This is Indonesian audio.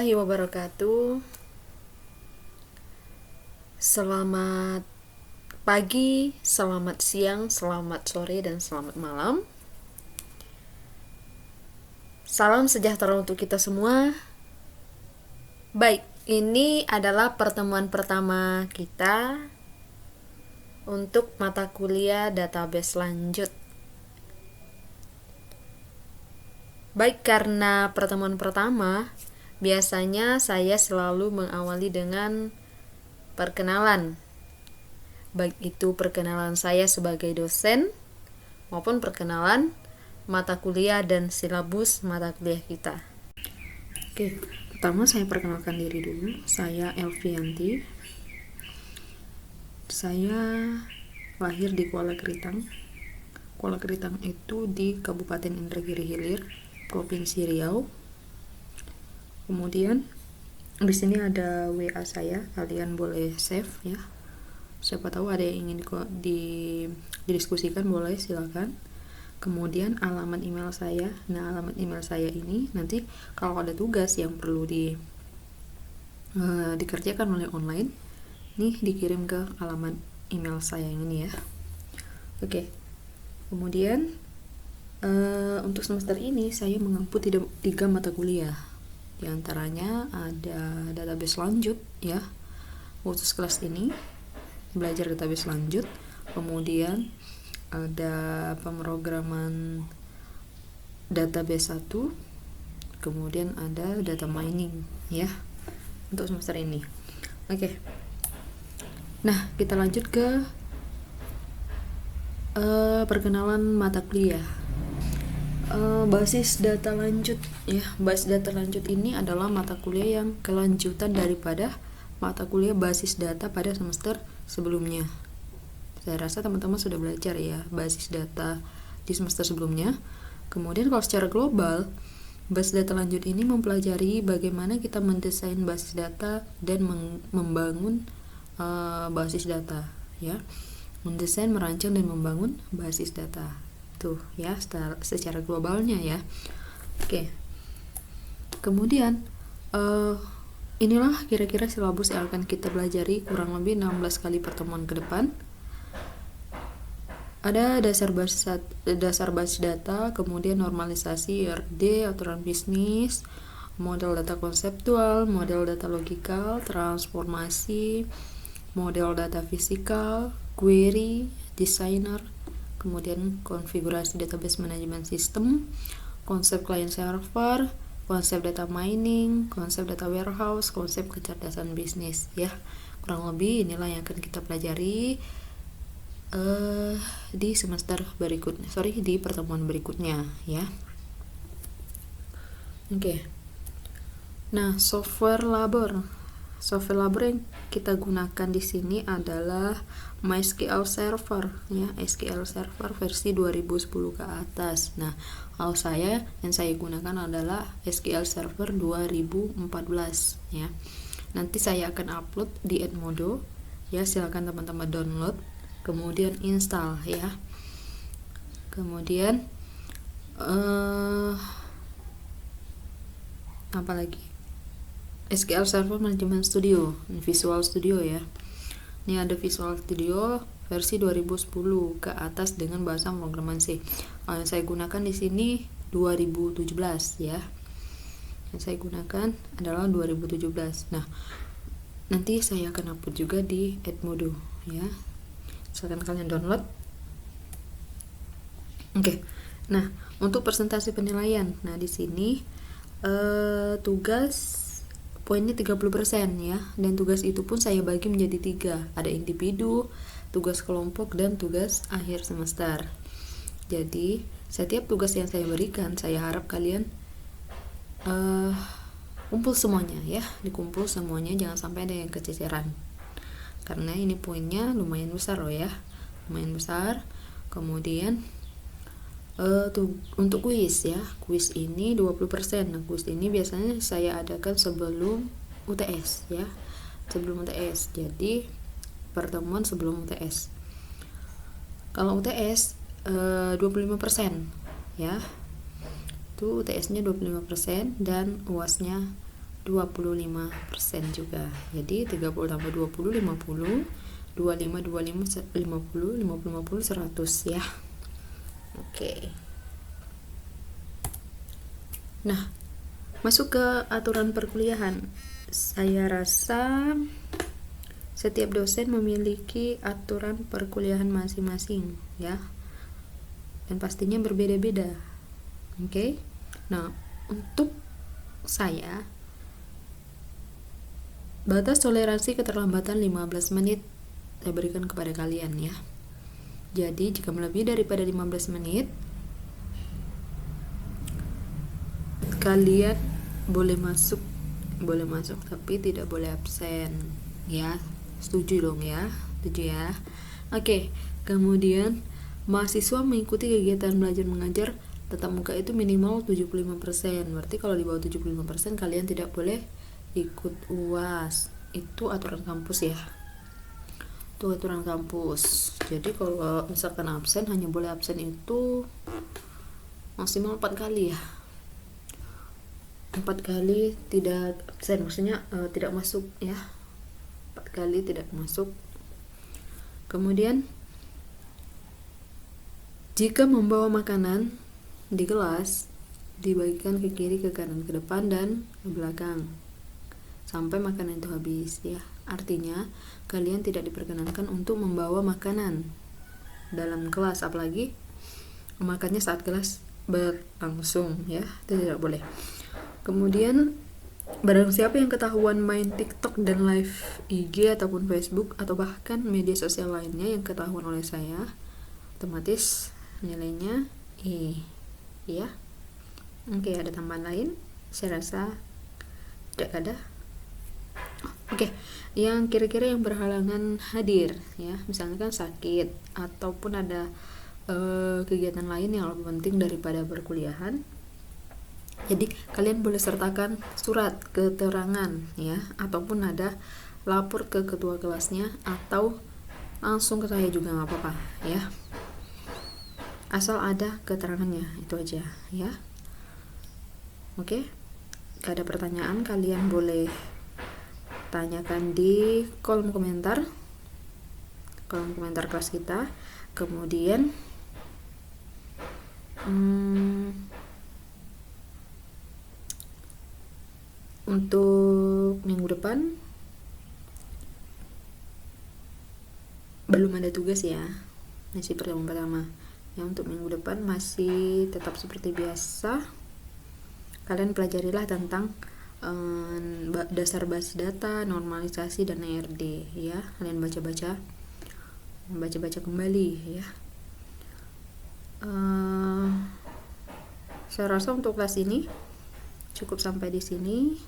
warahmatullahi wabarakatuh. Selamat pagi, selamat siang, selamat sore, dan selamat malam. Salam sejahtera untuk kita semua. Baik, ini adalah pertemuan pertama kita untuk mata kuliah database lanjut. Baik, karena pertemuan pertama, biasanya saya selalu mengawali dengan perkenalan. Baik itu perkenalan saya sebagai dosen maupun perkenalan mata kuliah dan silabus mata kuliah kita. Oke, pertama saya perkenalkan diri dulu. Saya Elvianti. Saya lahir di Kuala Keritang. Kuala Keritang itu di Kabupaten Indragiri Hilir, Provinsi Riau. Kemudian di sini ada WA saya, kalian boleh save ya. Siapa tahu ada yang ingin didiskusikan, boleh silakan. Kemudian alamat email saya. Nah, alamat email saya ini nanti kalau ada tugas yang perlu dikerjakan oleh online, nih dikirim ke alamat email saya yang ini ya. Oke. Kemudian untuk semester ini saya mengampu 3 mata kuliah. Di antaranya ada database lanjut ya. Khusus kelas ini belajar database lanjut. Kemudian ada pemrograman database 1. Kemudian ada data mining ya. Untuk semester ini. Oke. Nah, kita lanjut ke perkenalan mata kuliah. Basis data lanjut ya. Basis data lanjut ini adalah mata kuliah yang kelanjutan daripada mata kuliah basis data pada semester sebelumnya. Saya rasa teman-teman sudah belajar ya basis data di semester sebelumnya. Kemudian kalau secara global, basis data lanjut ini mempelajari bagaimana kita mendesain basis data dan membangun basis data ya. Mendesain, merancang, dan membangun basis data. Tuh ya, secara globalnya ya. Oke. Kemudian inilah kira-kira silabus yang akan kita pelajari kurang lebih 16 kali pertemuan ke depan. Ada dasar basis data, kemudian normalisasi IRD, aturan bisnis, model data konseptual, model data logikal, transformasi, model data fisikal, query, designer, kemudian konfigurasi database management system, konsep client server, konsep data mining, konsep data warehouse, konsep kecerdasan bisnis ya. Kurang lebih inilah yang akan kita pelajari di pertemuan berikutnya ya. Oke. Nah, software labor yang kita gunakan di sini adalah MySQL Server ya, SQL Server versi 2010 ke atas. Nah, kalau yang saya gunakan adalah SQL Server 2014 ya. Nanti saya akan upload di Edmodo ya, silakan teman-teman download kemudian install ya. Kemudian apa lagi? SQL Server Management Studio, Visual Studio ya. Ini ada Visual Studio versi 2010 ke atas dengan bahasa pemrograman C. Yang saya gunakan di sini 2017 ya. Yang saya gunakan adalah 2017. Nah, nanti saya akan upload juga di Edmodo ya. Silakan kalian download. Oke. Nah, untuk presentasi penilaian. Nah, di sini tugas poinnya 30% ya, dan tugas itu pun saya bagi menjadi 3. Ada individu, tugas kelompok, dan tugas akhir semester. Jadi setiap tugas yang saya berikan, saya harap kalian kumpul semuanya ya, dikumpul semuanya, jangan sampai ada yang kececeran karena ini poinnya lumayan besar loh ya, lumayan besar. Kemudian untuk kuis ya, kuis ini 20%. Nah, kuis ini biasanya saya adakan sebelum UTS ya, sebelum UTS. Jadi pertemuan sebelum UTS. Kalau UTS 25% ya, itu UTS-nya 25% dan UAS-nya 25% juga. Jadi 30 tambah 20 50, 25 50 50 100 ya. Oke. Nah, masuk ke aturan perkuliahan. Saya rasa setiap dosen memiliki aturan perkuliahan masing-masing ya. Dan pastinya berbeda-beda. Oke. Nah, untuk saya batas toleransi keterlambatan 15 menit saya berikan kepada kalian ya. Jadi jika melebihi daripada 15 menit kalian boleh masuk tapi tidak boleh absen ya. Setuju dong ya? Setuju ya? Oke. Kemudian mahasiswa mengikuti kegiatan belajar mengajar tatap muka itu minimal 75%. Berarti kalau di bawah 75% kalian tidak boleh ikut UAS. Itu aturan kampus ya. Itu aturan kampus. Jadi kalau misalkan absen, hanya boleh absen itu maksimal 4 kali ya. 4 kali tidak absen, maksudnya tidak masuk ya. 4 kali tidak masuk. Kemudian jika membawa makanan di kelas, dibagikan ke kiri, ke kanan, ke depan, dan ke belakang sampai makanan itu habis ya. Artinya kalian tidak diperkenankan untuk membawa makanan dalam kelas, apalagi makannya saat kelas berlangsung ya, itu tidak boleh. Kemudian barang siapa yang ketahuan main TikTok dan live IG ataupun Facebook atau bahkan media sosial lainnya yang ketahuan oleh saya, otomatis nilainya E ya. Oke, ada tambahan lain? Saya rasa tidak ada. Oke, yang kira-kira yang berhalangan hadir ya, misalnya kan sakit ataupun ada kegiatan lain yang lebih penting daripada perkuliahan. Jadi kalian boleh sertakan surat keterangan ya, ataupun ada lapor ke ketua kelasnya atau langsung ke saya juga nggak apa-apa ya. Asal ada keterangannya, itu aja ya. Oke, gak ada pertanyaan kalian boleh tanyakan di kolom komentar kelas kita. Kemudian untuk minggu depan belum ada tugas ya, masih pertama ya. Untuk minggu depan masih tetap seperti biasa, kalian pelajarilah tentang dasar basis data, normalisasi, dan ERD ya. Kalian baca-baca kembali ya. Saya rasa untuk kelas ini cukup sampai di sini.